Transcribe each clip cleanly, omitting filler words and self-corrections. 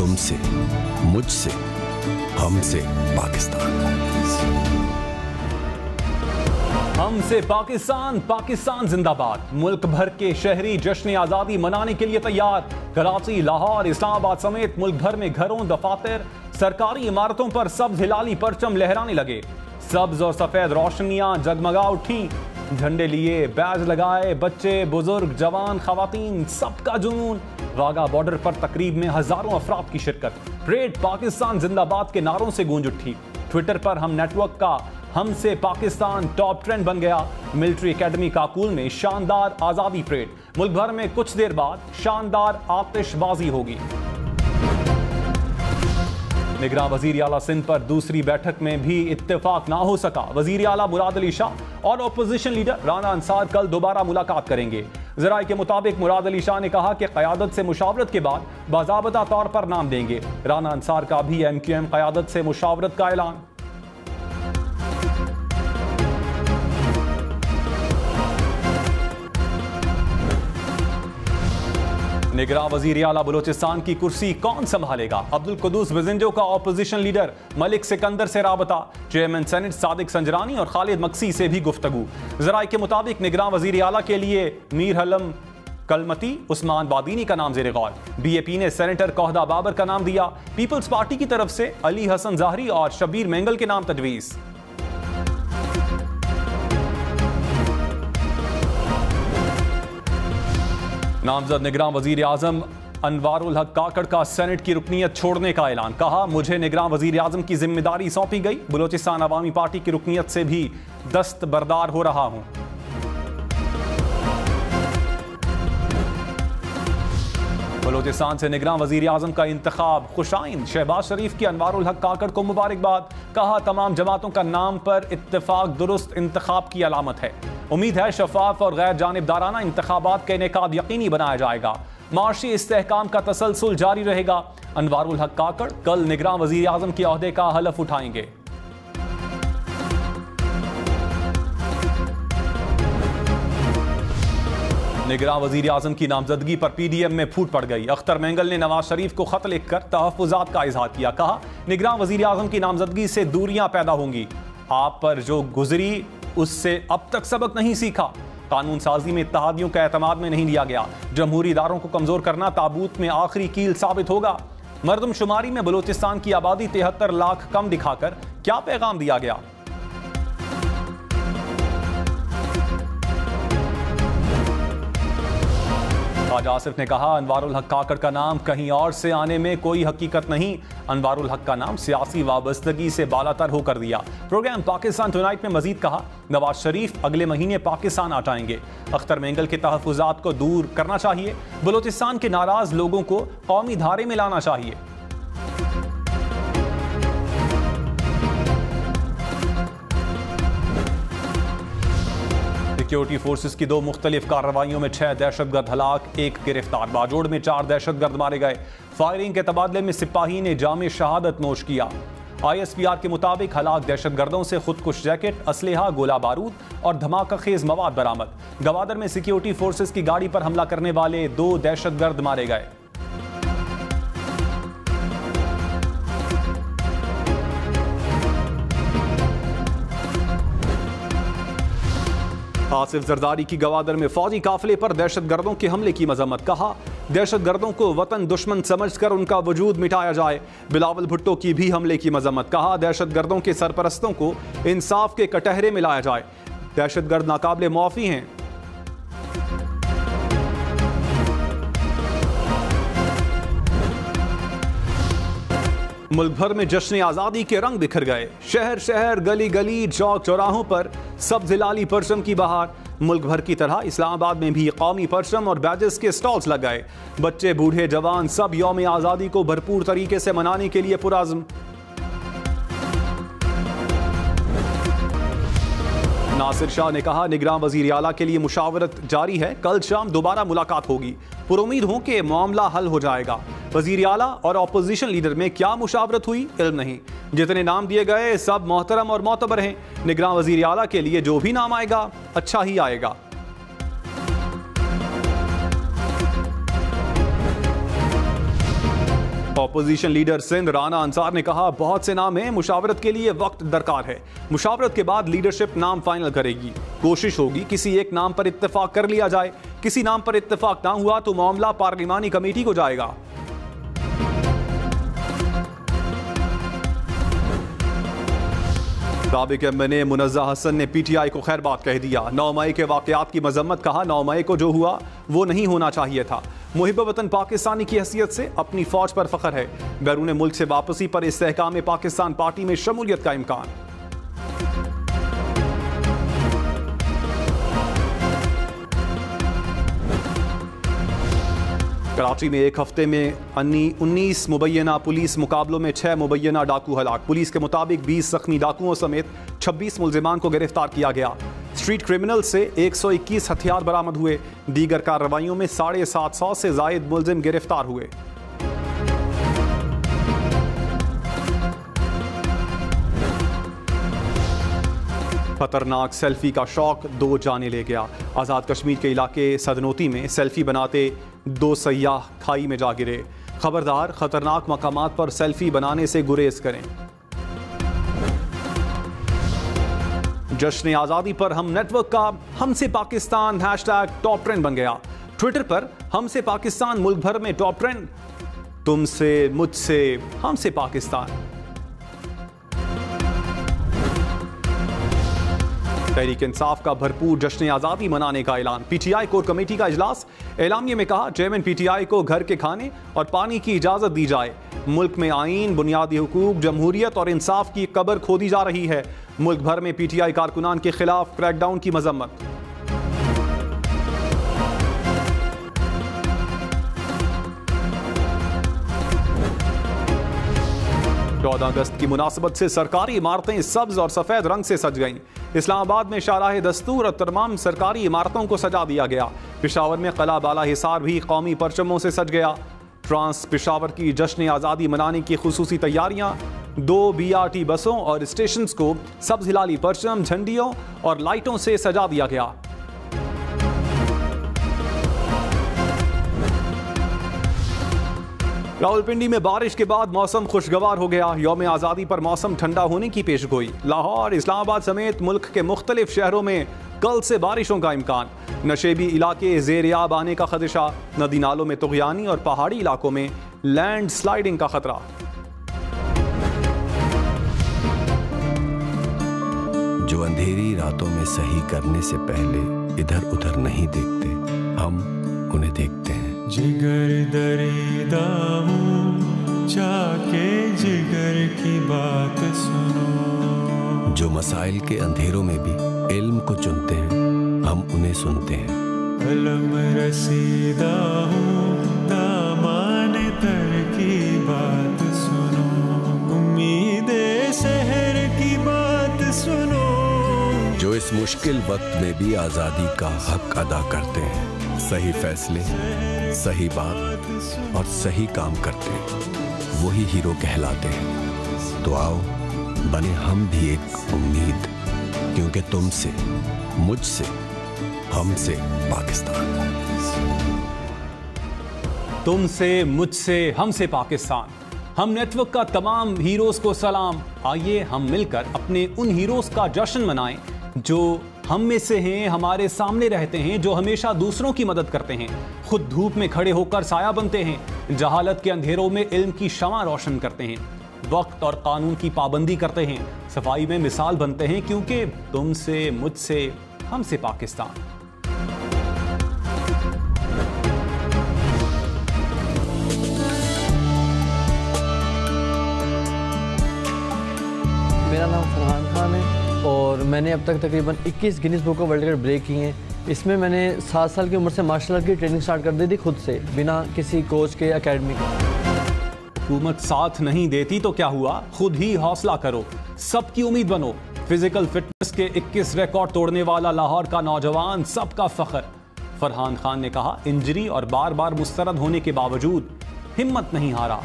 तुमसे, मुझसे, हमसे पाकिस्तान। हमसे पाकिस्तान, पाकिस्तान जिंदाबाद। मुल्क भर के शहरी जश्न आजादी मनाने के लिए तैयार। कराची, लाहौर, इस्लामाबाद समेत मुल्क भर में घरों, दफातर, सरकारी इमारतों पर सब्ज हिलाली परचम लहराने लगे। सब्ज और सफेद रोशनियां जगमगा उठी। झंडे लिए, बैज लगाए बच्चे, बुजुर्ग, जवान, खवातीन, सबका जुनून। वाघा बॉर्डर पर तकरीब में हजारों अफराद की शिरकत। परेड पाकिस्तान जिंदाबाद के नारों से गूंज उठी। ट्विटर पर हम नेटवर्क का हमसे पाकिस्तान टॉप ट्रेंड बन गया। मिलिट्री एकेडमी काकूल में शानदार आजादी परेड। मुल्क भर में कुछ देर बाद शानदार आतिशबाजी होगी। निगरान वजीर आला सिंध पर दूसरी बैठक में भी इत्तेफाक ना हो सका। वजीर आला मुराद अली शाह और अपोजिशन लीडर राना अंसार कल दोबारा मुलाकात करेंगे। जराये के मुताबिक मुराद अली शाह ने कहा कि क़यादत से मुशावरत के बाद बाज़ाबता तौर पर नाम देंगे। राना अंसार का भी MQM क़यादत से मुशावरत का ऐलान। निगरान वजीर आला बलोचिस्तान की कुर्सी कौन संभालेगा? अब्दुल कुद्दूस बिजंजो का ऑपोजिशन लीडर मलिक सिकंदर से राबता। चेयरमैन सेनेट सादिक संजरानी और खालिद मक्सी से भी गुफ्तगू। जराये के मुताबिक निगरान वजीर आला के लिए मीर हलम कलमती, उस्मान बादीनी का नाम ज़ेर गौर। BAP ने सेनेटर कोहदा बाबर का नाम दिया। पीपल्स पार्टी की तरफ से अली हसन ज़ाहरी और शब्बीर मेंगल के नाम तजवीज़। नामजद निगरान वजीर आजम अनवारुल हक काकड़ का सेनेट की रुकनीत छोड़ने का ऐलान। कहा, मुझे निगरान वजीर आजम की जिम्मेदारी सौंपी गई। बलोचिस्तान अवामी पार्टी की रुकनीत से भी दस्तबरदार हो रहा हूं। बलोचिस्तान से निगरान वजीर आजम का इंतखाब खुशाइन। शहबाज शरीफ की अनवारुल हक काकड़ को मुबारकबाद। कहा, तमाम जमातों का नाम पर इत्तेफाक दुरुस्त इंतखाब की अलामत है। उम्मीद है शफाफ और गैर जानिबदाराना इंतखाबात का इनेकाद यकीनी बनाया जाएगा। माशी इस्तेहकाम का तसलसल जारी रहेगा। अनवारुल हक काकड़ कल निगरान वजीर आजम के ओहदे का हलफ उठाएंगे। निगरान वजीर आजम की नामजदगी पर PDM में फूट पड़ गई। अख्तर मेंगल ने नवाज शरीफ को खत लिखकर तहफ्फुजात का इजहार किया। कहा, निगरान वजीर आजम की नामजदगी से दूरियां पैदा होंगी। आप पर जो गुजरी उससे अब तक सबक नहीं सीखा। कानून साजी में इत्तेहादियों का एतमाद में नहीं लिया गया। जमहूरी इदारों को कमजोर करना ताबूत में आखिरी कील साबित होगा। मरदमशुमारी में बलोचिस्तान की आबादी 73 लाख कम दिखाकर क्या पैगाम दिया गया? ख्वाजा आसिफ ने कहा, अनवारुल हक काकड़ का नाम कहीं और से आने में कोई हकीकत नहीं। अनवारुल हक का नाम सियासी वाबस्तगी से बालातर होकर दिया। प्रोग्राम पाकिस्तान टुनाइट में मजीद कहा, नवाज शरीफ अगले महीने पाकिस्तान आ जाएंगे। अख्तर मेंगल के तहफ्फुजात को दूर करना चाहिए। बलोचिस्तान के नाराज लोगों को कौमी धारे में लाना चाहिए। सिक्योरिटी फोर्सेस की 2 मुख्तलिफ कार्रवाइयों में 6 दहशतगर्द हलाक, 1 गिरफ्तार। बाजोड़ में 4 दहशतगर्द मारे गए। फायरिंग के तबादले में सिपाही ने जामे शहादत नोश किया। ISPR के मुताबिक हलाक दहशतगर्दों से खुदकुश जैकेट, असलहा, गोला बारूद और धमाका खेज मवाद बरामद। गवादर में सिक्योरिटी फोर्सेस की गाड़ी पर हमला करने वाले 2 दहशतगर्द मारे गए। आसिफ जरदारी की गवादर में फौजी काफिले पर दहशतगर्दों के हमले की मजम्मत। कहा, दहशतगर्दों को वतन दुश्मन समझकर उनका वजूद मिटाया जाए। बिलावल भुट्टो की भी हमले की मजम्मत। कहा, दहशतगर्दों के सरपरस्तों को इंसाफ के कटहरे में लाया जाए। दहशतगर्द नाकाबिले मुआफी हैं। मुल्क भर में जश्न आज़ादी के रंग बिखर गए। शहर शहर, गली गली, चौक चौराहों पर सब्ज़ हिलाली परचम की बहार। मुल्क भर की तरह इस्लामाबाद में भी कौमी परचम और बैजेस के स्टॉल्स लग गए। बच्चे, बूढ़े, जवान सब यौम आज़ादी को भरपूर तरीके से मनाने के लिए पुरअज़्म। नासिर शाह ने कहा, निगरान वजीर आला के लिए मुशावरत जारी है। कल शाम दोबारा मुलाकात होगी। पुरुमीद हूं कि मामला हल हो जाएगा। वजीर आला और अपोजिशन लीडर में क्या मुशावरत हुई इल्म नहीं। जितने नाम दिए गए सब मोहतरम और मोतबर हैं। निगरान वजीर आला के लिए जो भी नाम आएगा अच्छा ही आएगा। ऑपोजिशन लीडर सिंध राना अंसार ने कहा, बहुत से नाम हैं, मुशावरत के लिए वक्त दरकार है। मुशावरत के बाद लीडरशिप नाम फाइनल करेगी। कोशिश होगी किसी एक नाम पर इत्तेफाक कर लिया जाए। किसी नाम पर इत्तेफाक ना हुआ तो मामला पार्लिमानी कमेटी को जाएगा। साबिक एमएनए मुनज़्ज़ा हसन ने पीटीआई को खैरबाद कह दिया। 9 मई के वाकयात की मजम्मत, कहा 9 मई को जो हुआ वो नहीं होना चाहिए था। मुहिब वतन पाकिस्तानी की हैसियत से अपनी फौज पर फख्र है। बैरून मुल्क से वापसी पर इस्तेहकाम पाकिस्तान पार्टी में शमूलियत का इम्कान। कराची में एक हफ्ते में 19 मुबैना पुलिस मुकाबलों में 6 मुबैना डाकू हलाक। पुलिस के मुताबिक 20 जख्मी डाकुओं समेत 26 मुल्जिमान को गिरफ्तार किया गया। स्ट्रीट क्रिमिनल से 121 हथियार बरामद हुए। दीगर कार्रवाइयों में 750 से जायद मुल्जिम गिरफ्तार हुए। खतरनाक सेल्फी का शौक 2 जाने ले गया। आज़ाद कश्मीर के इलाके सदनोती में सेल्फी बनाते 2 सयाह खाई में जा गिरे। खबरदार, खतरनाक मकामात पर सेल्फी बनाने से गुरेज करें। जश्न आज़ादी पर हम नेटवर्क का हमसे पाकिस्तान हैशटैग टॉप ट्रेंड बन गया। ट्विटर पर हमसे पाकिस्तान मुल्क भर में टॉप ट्रेंड। तुमसे मुझसे हमसे पाकिस्तान। तहरीक इंसाफ का भरपूर जश्न आज़ादी मनाने का ऐलान। पीटीआई कोर कमेटी का इजलास। एलामिये में कहा, चेयरमैन पीटीआई को घर के खाने और पानी की इजाज़त दी जाए। मुल्क में आईन, बुनियादी हुकूक, जमहूरियत और इंसाफ की कब्र खोदी जा रही है। मुल्क भर में पीटीआई कारकुनान के खिलाफ क्रैकडाउन की मजम्मत। 14 अगस्त की मुनासबत से सरकारी इमारतें सब्ज और सफेद रंग से सज गईं। इस्लामाबाद में शाहराह दस्तूर और तमाम सरकारी इमारतों को सजा दिया गया। पेशावर में किला बाला हिसार भी कौमी परचमों से सज गया। ट्रांस पेशावर की जश्न आज़ादी मनाने की खुसूसी तैयारियां। 2 BRT बसों और स्टेशन को सब्ज हिलाली परचम, झंडियों और लाइटों से सजा दिया गया। रावलपिंडी में बारिश के बाद मौसम खुशगवार हो गया। यौम आज़ादी पर मौसम ठंडा होने की पेशगोई। लाहौर, इस्लामाबाद समेत मुल्क के मुख्तलिफ शहरों में कल से बारिशों का इम्कान। नशेबी इलाके ज़ेर-ए-आब आने का खदशा। नदी नालों में तुग़यानी और पहाड़ी इलाकों में लैंड स्लाइडिंग का खतरा। जो अंधेरी रातों में सही करने से पहले इधर उधर नहीं देखते, हम उन्हें देखते हैं। जिगर दरीदा हूँ, जाके जिगर की बात सुनो। जो मसाइल के अंधेरों में भी इल्म को चुनते हैं, हम उन्हें सुनते हैं। अलम रसीदा हूँ, दामाने तर की बात सुनो। उम्मीदे सहर की बात सुनो। जो इस मुश्किल वक्त में भी आज़ादी का हक अदा करते हैं, सही फैसले, सही बात और सही काम करते हैं, वही हीरो कहलाते हैं। तो आओ बने हम भी एक उम्मीद, क्योंकि तुमसे, मुझसे, हमसे पाकिस्तान। तुमसे, मुझसे, हमसे पाकिस्तान। हम नेटवर्क का तमाम हीरोज को सलाम। आइए हम मिलकर अपने उन हीरोज का जश्न मनाएं जो हम में से हैं, हमारे सामने रहते हैं, जो हमेशा दूसरों की मदद करते हैं, खुद धूप में खड़े होकर साया बनते हैं, जहालत के अंधेरों में इल्म की शमा रोशन करते हैं, वक्त और कानून की पाबंदी करते हैं, सफाई में मिसाल बनते हैं, क्योंकि तुमसे, मुझसे, हमसे पाकिस्तान। मेरा नाम फरहान खान है और मैंने अब तक तकरीबन 21 Guinness book of world record break किए हैं। इसमें मैंने 7 साल की उम्र से मार्शल आर्ट की ट्रेनिंग स्टार्ट कर दी थी खुद से, बिना किसी कोच के, एकेडमी के। हुकूमत साथ नहीं देती तो क्या हुआ, खुद ही हौसला करो, सबकी उम्मीद बनो। फिजिकल फिटनेस के 21 रिकॉर्ड तोड़ने वाला लाहौर का नौजवान सबका फख्र। फरहान खान ने कहा, इंजरी और बार बार मुस्तरद होने के बावजूद हिम्मत नहीं हारा।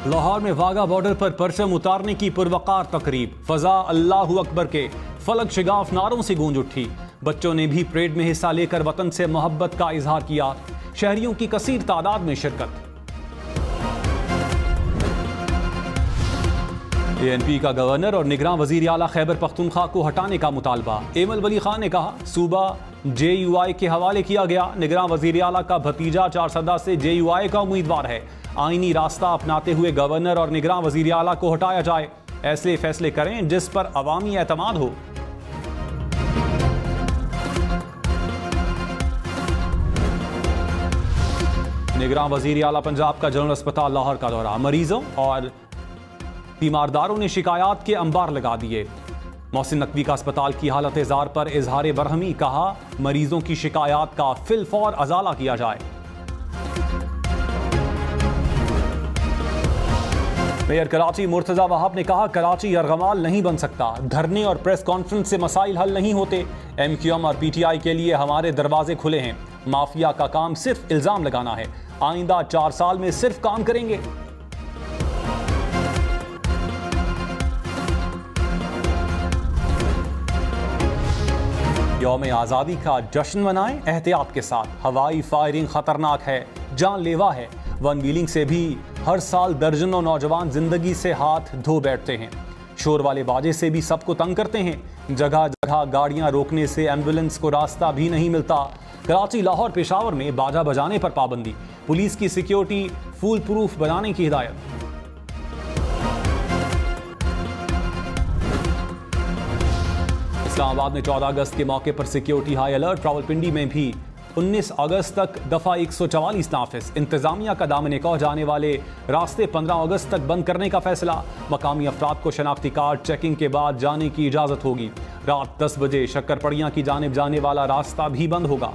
लाहौर में वाघा बॉर्डर पर परचम उतारने की पुरवकार तकरीब, फजा अल्लाहू अकबर के फलक शिगाफ नारों से गूंज उठी। बच्चों ने भी परेड में हिस्सा लेकर वतन से मोहब्बत का इजहार किया। शहरियों की कसीर तादाद में शिरकत। ANP का गवर्नर और निगरान वजीर आला खैबर पख्तूनख्वा को हटाने का मुतालबा। एमल वली खान ने कहा सूबा JUI के हवाले किया गया। निगरान वजीर आला का भतीजा 4 सदा से JUI का उम्मीदवार है। आईनी रास्ता अपनाते हुए गवर्नर और निगरान वजीर आला को हटाया जाए। ऐसे फैसले करें जिस पर अवामी एतमाद हो। निगरान वजीर आला पंजाब का जनरल अस्पताल लाहौर का दौरा। मरीजों और तीमारदारों ने शिकायत के अंबार लगा दिए। मोहसिन नकवी का अस्पताल की हालत जार पर इजहार बरहमी, कहा मरीजों की शिकायत का फिलफौर अजाला किया जाए। मेयर कराची मुर्तजा वहाब ने कहा कराची यरगमाल नहीं बन सकता। धरने और प्रेस कॉन्फ्रेंस से मसाइल हल नहीं होते। MQM और PTI के लिए हमारे दरवाजे खुले हैं। माफिया का काम सिर्फ इल्जाम लगाना है। आइंदा 4 साल में सिर्फ काम करेंगे। यौम आज़ादी का जश्न मनाएं एहतियात के साथ। हवाई फायरिंग खतरनाक है, जानलेवा है। वन व्हीलिंग से भी हर साल दर्जनों नौजवान जिंदगी से हाथ धो बैठते हैं। शोर वाले बाजे से भी सबको तंग करते हैं। जगह जगह गाड़ियां रोकने से एम्बुलेंस को रास्ता भी नहीं मिलता। कराची, लाहौर, पेशावर में बाजा बजाने पर पाबंदी। पुलिस की सिक्योरिटी फूल प्रूफ बनाने की हिदायत। इस्लामाबाद में 14 अगस्त के मौके पर सिक्योरिटी हाई अलर्ट। रावलपिंडी में भी 19 अगस्त तक दफा 144 नाफिज। इंतजामिया का दामन कौ जाने वाले रास्ते 15 अगस्त तक बंद करने का फैसला। मकामी अफराद को शनाख्ती कार्ड चेकिंग के बाद जाने की इजाजत होगी। रात 10 बजे शक्करपड़ियां की जानिब जाने वाला रास्ता भी बंद होगा।